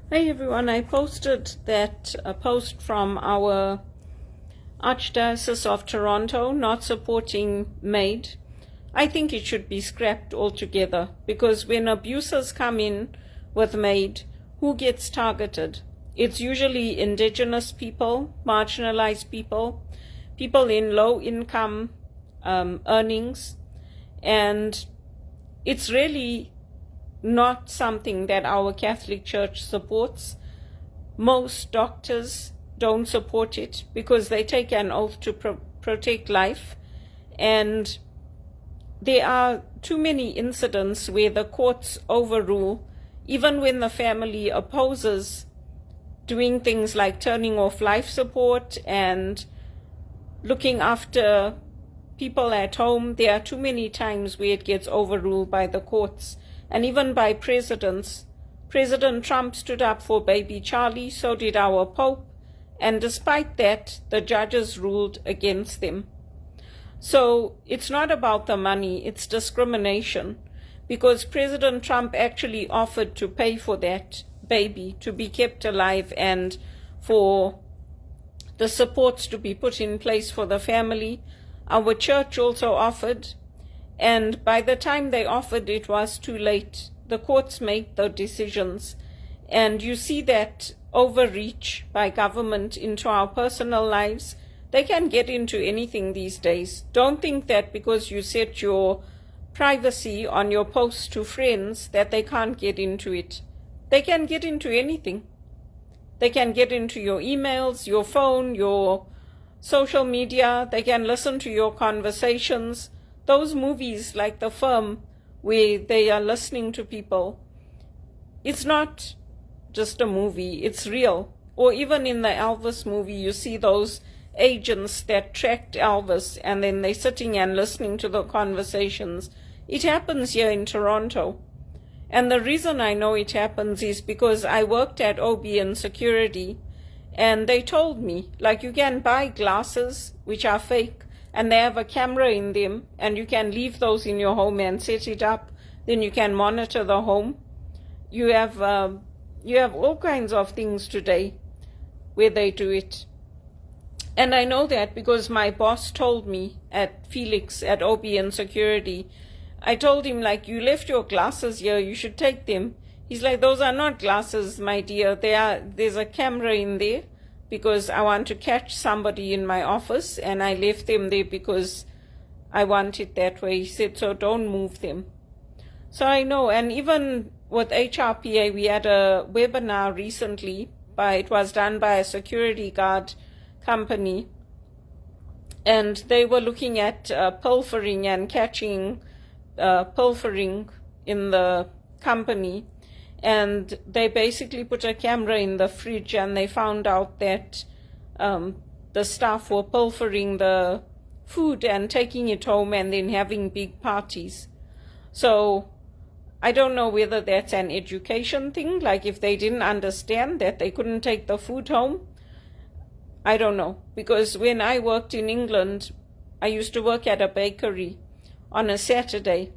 Hey everyone, I posted that post from our Archdiocese of Toronto not supporting MAID. I think it should be scrapped altogether because when abusers come in with MAID, who gets targeted? It's usually Indigenous people, marginalized people, people in low income earnings, and it's really not something that our Catholic Church supports. Most doctors don't support it because they take an oath to protect life, and there are too many incidents where the courts overrule, even when the family opposes doing things like turning off life support and looking after people at home. There are too many times where it gets overruled by the courts and even by presidents. President Trump stood up for baby Charlie, so did our Pope, and despite that, the judges ruled against them. So it's not about the money, it's discrimination, because President Trump actually offered to pay for that baby to be kept alive and for the supports to be put in place for the family. Our church also offered, and by the time they offered, it was too late. The courts make the decisions, and you see that overreach by government into our personal lives. They can get into anything these days. Don't think that because you set your privacy on your posts to friends that they can't get into it. They can get into anything. They can get into your emails, your phone, your social media. They can listen to your conversations. Those movies like The Firm, where they are listening to people, it's not just a movie, it's real. Or even in the Elvis movie, you see those agents that tracked Elvis and then they're sitting and listening to the conversations. It happens here in Toronto. And the reason I know it happens is because I worked at OBN Security, and they told me, like, you can buy glasses which are fake and they have a camera in them, and you can leave those in your home and set it up. Then you can monitor the home. You have all kinds of things today where they do it. And I know that because my boss told me at Felix at OBN Security. I told him, like, you left your glasses here, you should take them. He's like, those are not glasses, my dear. There's a camera in there because I want to catch somebody in my office, and I left them there because I want it that way. He said, so don't move them. So I know, and even with HRPA, we had a webinar recently, it was done by a security guard company, and they were looking at pilfering and catching pilfering in the company. And they basically put a camera in the fridge, and they found out that the staff were pilfering the food and taking it home and then having big parties. So I don't know whether that's an education thing, like if they didn't understand that they couldn't take the food home. I don't know, because when I worked in England, I used to work at a bakery on a Saturday.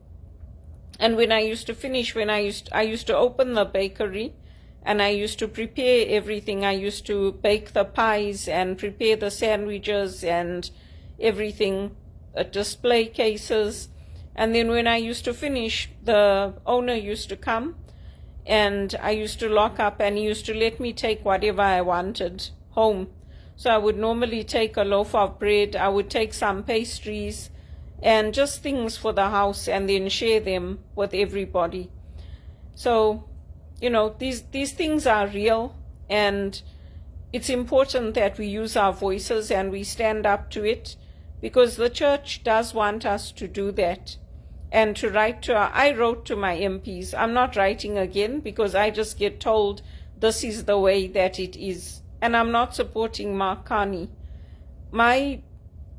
And when I used to finish, I used to open the bakery and I used to prepare everything. I used to bake the pies and prepare the sandwiches and everything, display cases. And then when I used to finish, the owner used to come and I used to lock up, and he used to let me take whatever I wanted home. So I would normally take a loaf of bread, I would take some pastries, and just things for the house, and then share them with everybody. So, these things are real, and it's important that we use our voices and we stand up to it, because the church does want us to do that. And to write I wrote to my MPs. I'm not writing again because I just get told this is the way that it is. And I'm not supporting Mark Carney. My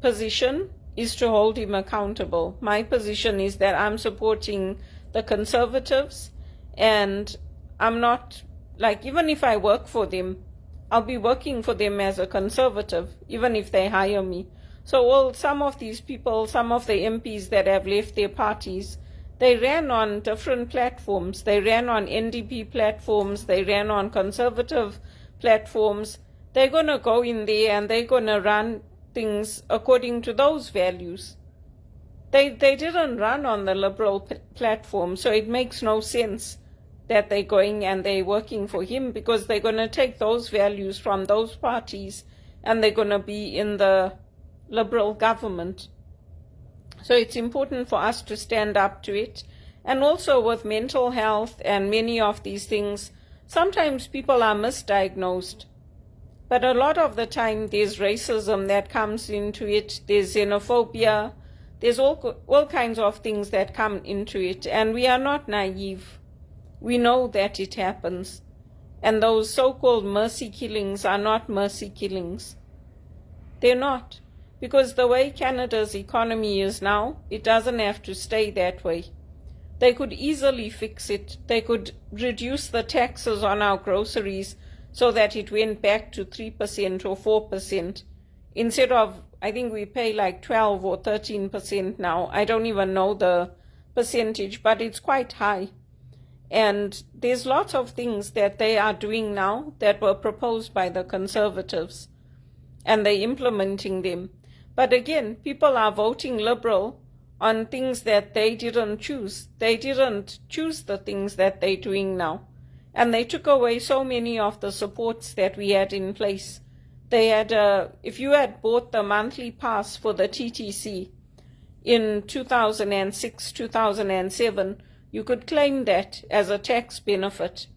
position is to hold him accountable. My position is that I'm supporting the Conservatives, and I'm not, like, even if I work for them, I'll be working for them as a Conservative, even if they hire me. So some of these people, some of the MPs that have left their parties, They ran on different platforms. They ran on NDP platforms. They ran on conservative platforms. They're going to go in there and they're going to run things according to those values. They didn't run on the liberal platform, so it makes no sense that they're going and they're working for him, because they're going to take those values from those parties and they're going to be in the liberal government. So it's important for us to stand up to it. And also with mental health and many of these things, sometimes people are misdiagnosed. But a lot of the time there's racism that comes into it, there's xenophobia, there's all kinds of things that come into it. And we are not naive. We know that it happens. And those so-called mercy killings are not mercy killings. They're not. Because the way Canada's economy is now, it doesn't have to stay that way. They could easily fix it. They could reduce the taxes on our groceries so that it went back to 3% or 4%. Instead of, I think we pay like 12 or 13% now. I don't even know the percentage, but it's quite high. And there's lots of things that they are doing now that were proposed by the Conservatives, and they're implementing them. But again, people are voting Liberal on things that they didn't choose. They didn't choose the things that they're doing now. And they took away so many of the supports that we had in place. They had, if you had bought the monthly pass for the TTC in 2006, 2007, you could claim that as a tax benefit.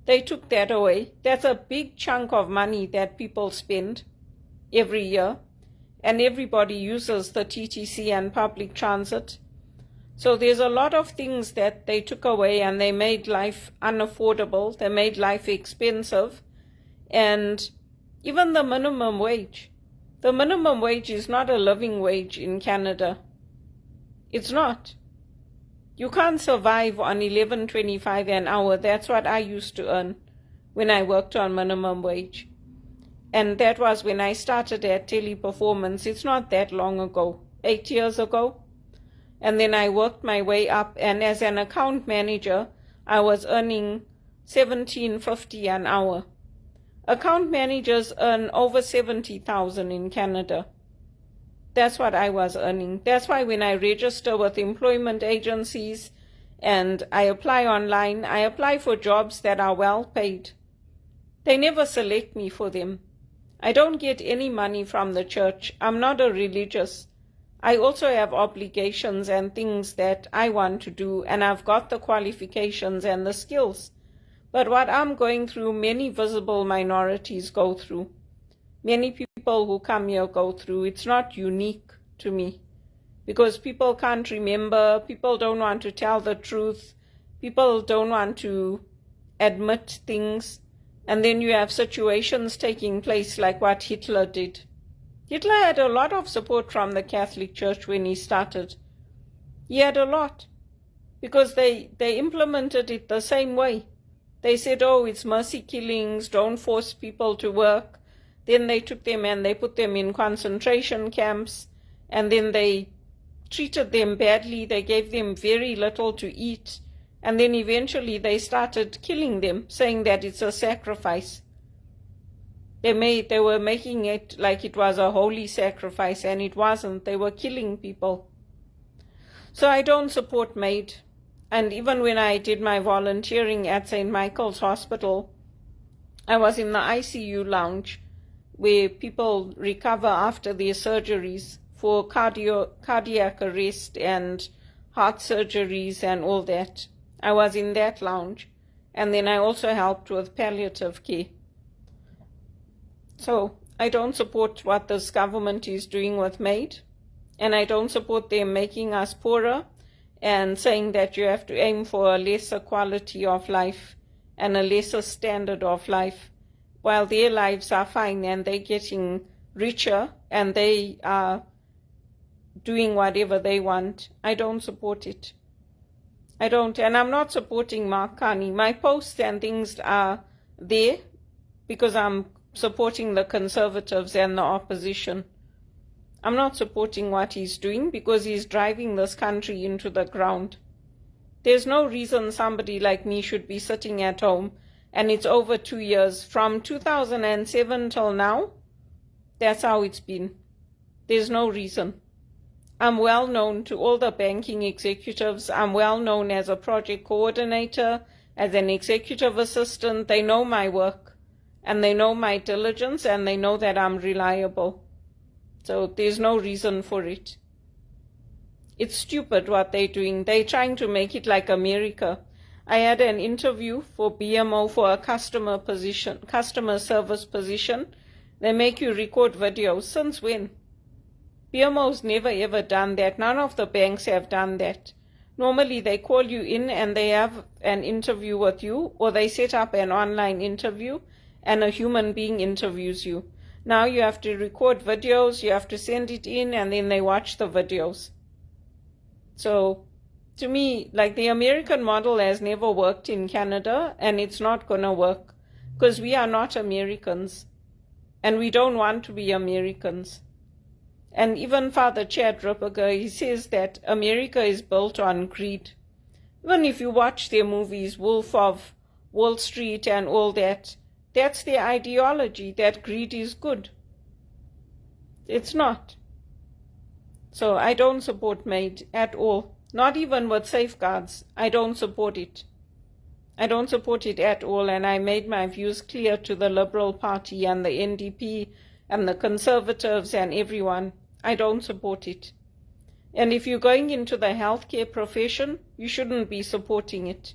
They took that away. That's a big chunk of money that people spend every year. And everybody uses the TTC and public transit. So there's a lot of things that they took away, and they made life unaffordable. They made life expensive. And even the minimum wage. The minimum wage is not a living wage in Canada. It's not. You can't survive on $11.25 an hour. That's what I used to earn when I worked on minimum wage. And that was when I started at Teleperformance. It's not that long ago, 8 years ago. And then I worked my way up, and as an account manager, I was earning $17.50 an hour. Account managers earn over $70,000 in Canada. That's what I was earning. That's why when I register with employment agencies and I apply online, I apply for jobs that are well paid. They never select me for them. I don't get any money from the church. I'm not a religious. I also have obligations and things that I want to do, and I've got the qualifications and the skills. But what I'm going through, many visible minorities go through. Many people who come here go through. It's not unique to me, because people can't remember, people don't want to tell the truth, people don't want to admit things. And then you have situations taking place like what Hitler did. Hitler had a lot of support from the Catholic Church when he started. He had a lot, because they implemented it the same way. They said, oh, it's mercy killings, don't force people to work. Then they took them and they put them in concentration camps, and then they treated them badly. They gave them very little to eat. And then eventually they started killing them, saying that it's a sacrifice. They were making it like it was a holy sacrifice, and it wasn't. They were killing people. So I don't support MAID. And even when I did my volunteering at St. Michael's Hospital, I was in the ICU lounge where people recover after their surgeries for cardiac arrest and heart surgeries and all that. I was in that lounge, and then I also helped with palliative care. So I don't support what this government is doing with MAID, and I don't support them making us poorer and saying that you have to aim for a lesser quality of life and a lesser standard of life, while their lives are fine and they're getting richer and they are doing whatever they want. I don't support it. I don't, and I'm not supporting Mark Carney. My posts and things are there because I'm supporting the Conservatives and the opposition. I'm not supporting what he's doing because he's driving this country into the ground. There's no reason somebody like me should be sitting at home, and it's over 2 years. From 2007 till now, that's how it's been. There's no reason. I'm well known to all the banking executives. I'm well known as a project coordinator, as an executive assistant. They know my work, and they know my diligence, and they know that I'm reliable. So there's no reason for it. It's stupid what they're doing. They're trying to make it like America. I had an interview for BMO for a customer service position. They make you record videos. Since when? BMO's never ever done that. None of the banks have done that. Normally they call you in and they have an interview with you, or they set up an online interview and a human being interviews you. Now you have to record videos, you have to send it in, and then they watch the videos. So to me, like, the American model has never worked in Canada, and it's not going to work because we are not Americans and we don't want to be Americans. And even Father Chad Ripperger, he says that America is built on greed. Even if you watch their movies, Wolf of Wall Street and all that, that's their ideology, that greed is good. It's not. So I don't support MAID at all. Not even with safeguards. I don't support it. I don't support it at all, and I made my views clear to the Liberal Party and the NDP and the Conservatives and everyone. I don't support it. And if you're going into the healthcare profession, you shouldn't be supporting it.